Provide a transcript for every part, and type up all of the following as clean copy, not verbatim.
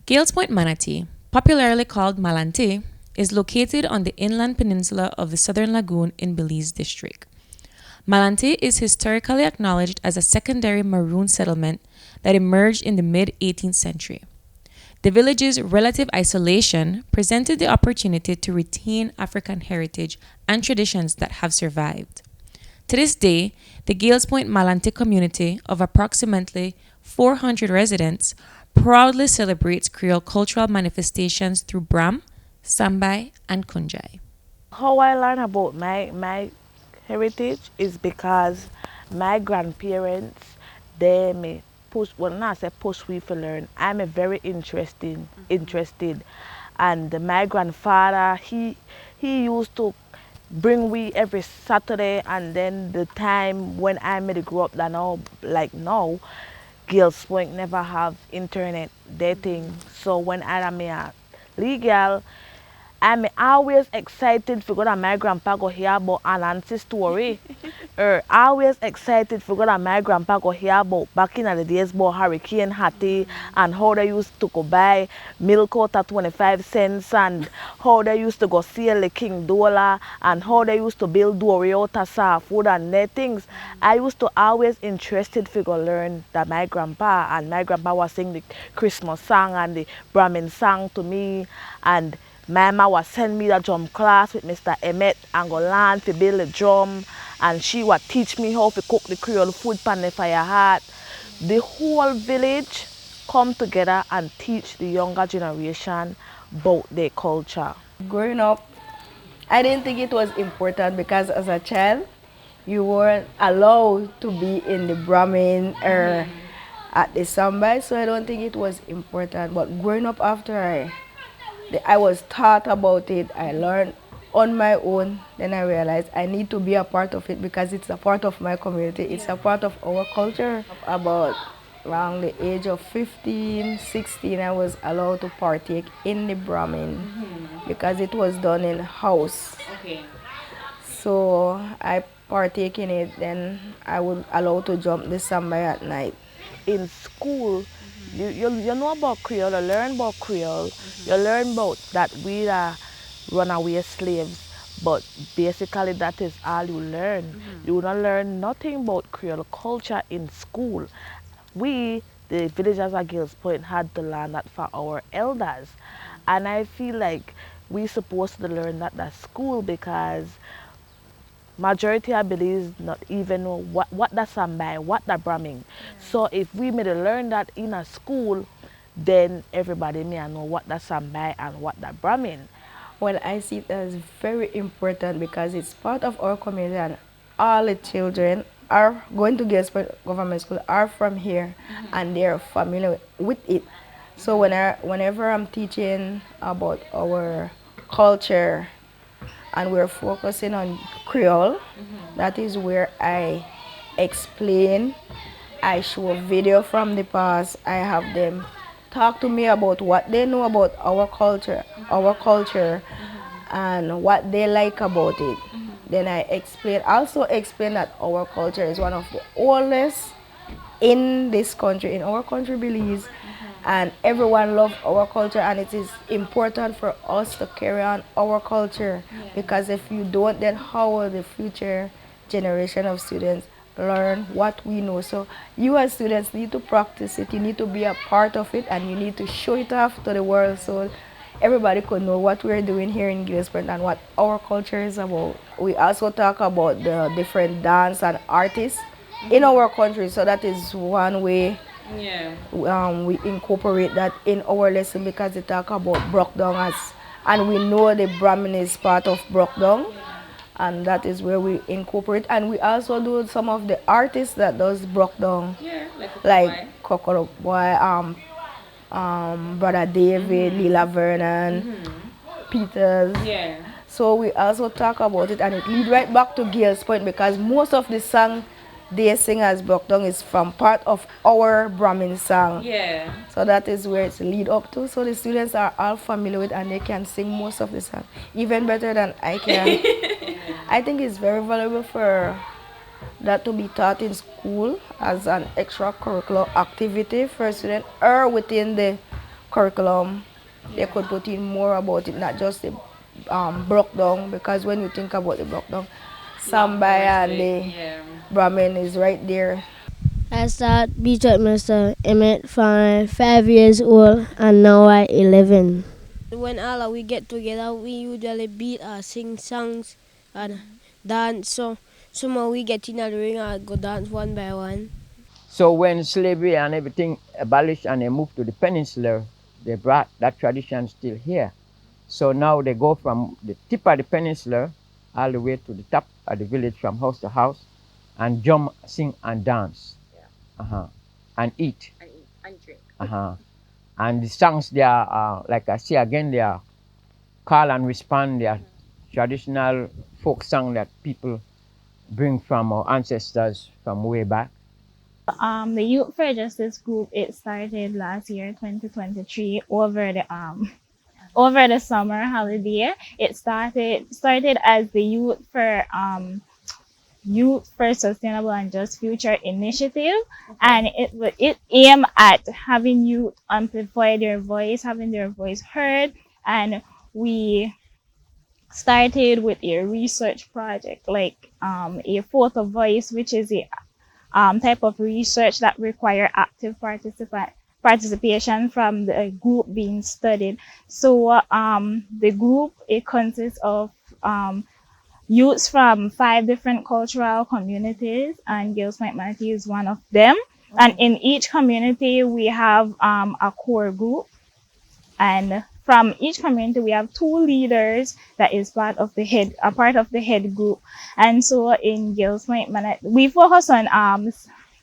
Gales Point Manatee, popularly called Malanti, is located on the inland peninsula of the Southern Lagoon in Belize District. Malanti is historically acknowledged as a secondary maroon settlement that emerged in the mid 18th century. The village's relative isolation presented the opportunity to retain African heritage and traditions that have survived. To this day, the Gales Point Malanti community of approximately 400 residents proudly celebrates Creole cultural manifestations through Bram, Sambai, and Kunjai. How I learn about my heritage is because my grandparents, they me push, well not say push we for learn. I'm a very interested. And my grandfather, he used to bring we every Saturday, and then the time when I made grow up that now, like now, girls won't never have internet dating. So when I am a legal, I'm always excited for God and my grandpa go hear about an auntie story. Always excited for God and my grandpa go hear about back in the days about Hurricane Hattie and how they used to go buy milk out at 25 cents and how they used to go sell the King Dollar and how they used to build dory out of soft food and their things. I used to always interested for go learn that my grandpa was sing the Christmas song and the Brahmin song to me, and my mama was send me the drum class with Mr. Emmett and go learn to build a drum, and she would teach me how to cook the Creole food pan the fire heart. The whole village come together and teach the younger generation about their culture. Growing up, I didn't think it was important because as a child, you weren't allowed to be in the Brahmin or at the Sambai, so I don't think it was important. But growing up after I was taught about it, I learned on my own, then I realized I need to be a part of it because it's a part of my community, it's a part of our culture. About around the age of 15, 16, I was allowed to partake in the Brahmin because it was done in house. Okay. So I partake in it, then I would allow to jump the Sambai at night. In school, you know about Creole, you learn about Creole, you learn about that we are runaway slaves, but basically that is all you learn. You don't learn nothing about Creole culture in school. We, the villagers at Gales Point, had to learn that for our elders. And I feel like we supposed to learn that at school because majority I believe not even know what the Sambai, what the Brahmin. So if we may learn that in a school, then everybody may know what the Sambai and what the Brahmin. Well, I see it as very important because it's part of our community and all the children are going to Gasport Government School are from here and they're familiar with it. So whenever I'm teaching about our culture and we're focusing on Creole, that is where I explain, I show a video from the past, I have them talk to me about what they know about our culture, and what they like about it. Then I also explain that our culture is one of the oldest in this country, in our country, Belize, and everyone loves our culture, and it is important for us to carry on our culture because if you don't, then how will the future generation of students learn what we know? So you as students need to practice it, you need to be a part of it, and you need to show it off to the world so everybody could know what we're doing here in Gilbert and what our culture is about. We also talk about the different dance and artists in our country, so that is one way we incorporate that in our lesson because they talk about Brockdown and we know the Brahmin is part of Brockdown, and that is where we incorporate, and we also do some of the artists that does Brockdown, like Kokoro Boy, Brother David, Lila Vernon, Peters. So we also talk about it, and it lead right back to Gales Point because most of the song they sing as Brockdown is from part of our Brahmin song. So that is where it's lead up to. So the students are all familiar with and they can sing most of the song, even better than I can. I think it's very valuable for that to be taught in school as an extracurricular activity for students or within the curriculum. They could put in more about it, not just the broke down, because when you think about the broke down, Sambai and the Brahmin is right there. I started beach with Mr. Emmett from 5 years old and now I 11. When all of we get together, we usually beat or sing songs and dance. So somehow we get in the ring and go dance one by one. So when slavery and everything abolished and they moved to the peninsula, they brought that tradition still here. So now they go from the tip of the peninsula all the way to the top of the village from house to house and jump, sing and dance. Uh-huh. And eat. And drink. Uh-huh. And the songs they are, like I say again, they are call and respond. They are traditional folk song that people bring from our ancestors from way back. The Youth for Justice group, it started last year, 2023, over the summer holiday. It started as the Youth for Sustainable and Just Future initiative, and it aimed at having youth amplify their voice, having their voice heard, and we started with a research project like a photo voice, which is a type of research that require active participation from the group being studied. So the group, it consists of youths from 5 different cultural communities, and Girls Point Malanti is one of them. And in each community, we have a core group, and from each community we have 2 leaders that is part of the head group. And so in Girls Point Malanti, we focus on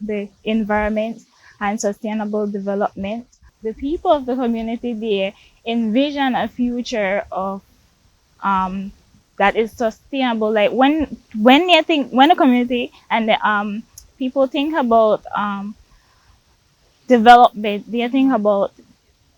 the environment and sustainable development. The people of the community, they envision a future of that is sustainable. Like when the community and the people think about development, they think about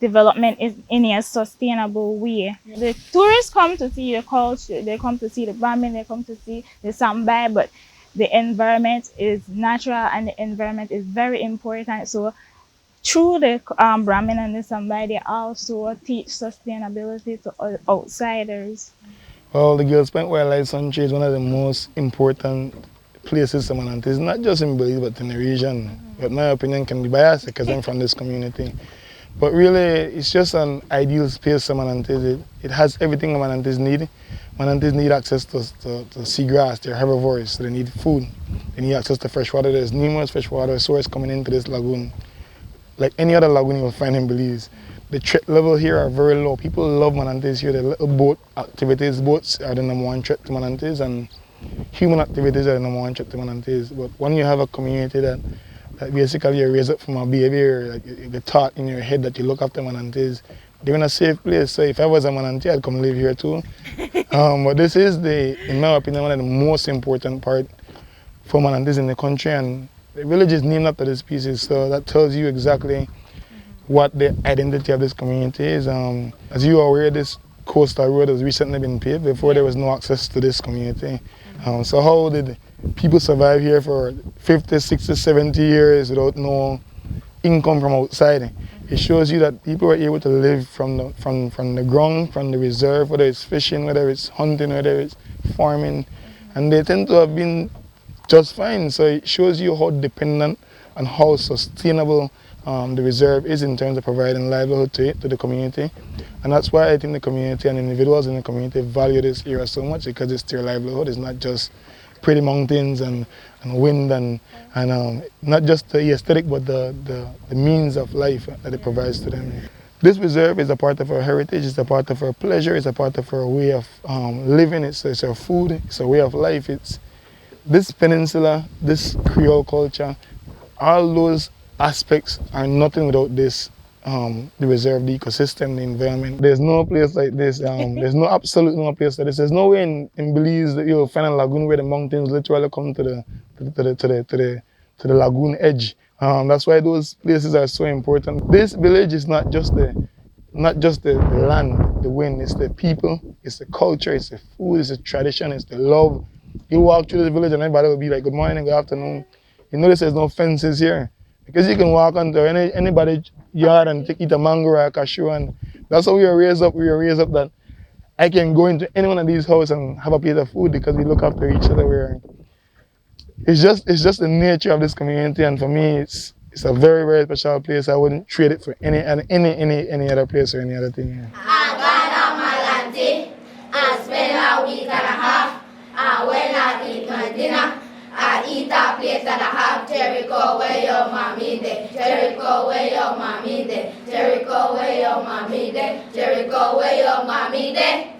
development is in a sustainable way. The tourists come to see the culture, they come to see the Bram, they come to see the Sambai, but the environment is natural and the environment is very important. So through the Brahmin and the Sambai, they also teach sustainability to outsiders. Well, the Girls Point Wildlife Sanctuary is one of the most important places in Malanti. It's not just in Belize, but in the region. But my opinion can be biased because I'm from this community. But really, it's just an ideal space for Malantis. It has everything Malantis need. Malantis need access to seagrass, they're herbivores, so they need food. They need access to fresh water. There's numerous freshwater sources coming into this lagoon. Like any other lagoon you will find in Belize. The threat level here are very low. People love Malantis here. The little boat activities, boats are the #1 threat to Malantis, and human activities are the #1 threat to Malantis. But when you have a community that basically you raise up from a behavior, like the thought in your head that you look after Malantis, they're in a safe place. So if I was a Malanti, I'd come live here too. But this is, in my opinion, one of the most important part for Malantis in the country, and the village is named after the species, so that tells you exactly what the identity of this community is. As you are aware, this coastal road has recently been paved. Before there was no access to this community. So how did people survive here for 50, 60, 70 years without no income from outside? It shows you that people were able to live from the ground, from the reserve, whether it's fishing, whether it's hunting, whether it's farming, and they tend to have been just fine. So it shows you how dependent and how sustainable the reserve is in terms of providing livelihood to the community. And that's why I think the community and individuals in the community value this area so much, because it's their livelihood. It's not just pretty mountains and wind and not just the aesthetic, but the means of life that it provides to them. This reserve is a part of our heritage, it's a part of our pleasure, it's a part of our way of living, it's our food, it's a way of life. It's this peninsula, this Creole culture, all those aspects are nothing without this, the reserve, the ecosystem, the environment. There's no place like this. There's absolutely no place like this. There's no way in Belize that you'll find a lagoon where the mountains literally come to the lagoon edge. That's why those places are so important. This village is not just the land, the wind. It's the people, it's the culture, it's the food, it's the tradition, it's the love. You walk through the village and everybody will be like, good morning, good afternoon. You notice there's no fences here. Because you can walk onto anybody's yard and eat a mango or a cashew, and that's how we were raised up. We were raised up that I can go into any one of these houses and have a plate of food because we look after each other. It's just the nature of this community, and for me, it's a very, very special place. I wouldn't trade it for any other place or any other thing. I got a Malanti. I spend a week and a half. And when I eat my dinner, I eat a plate and a half. Jericho, where your mommy de? Jericho, where your mommy de? Jericho, where your mommy de? Jericho, where your mommy de?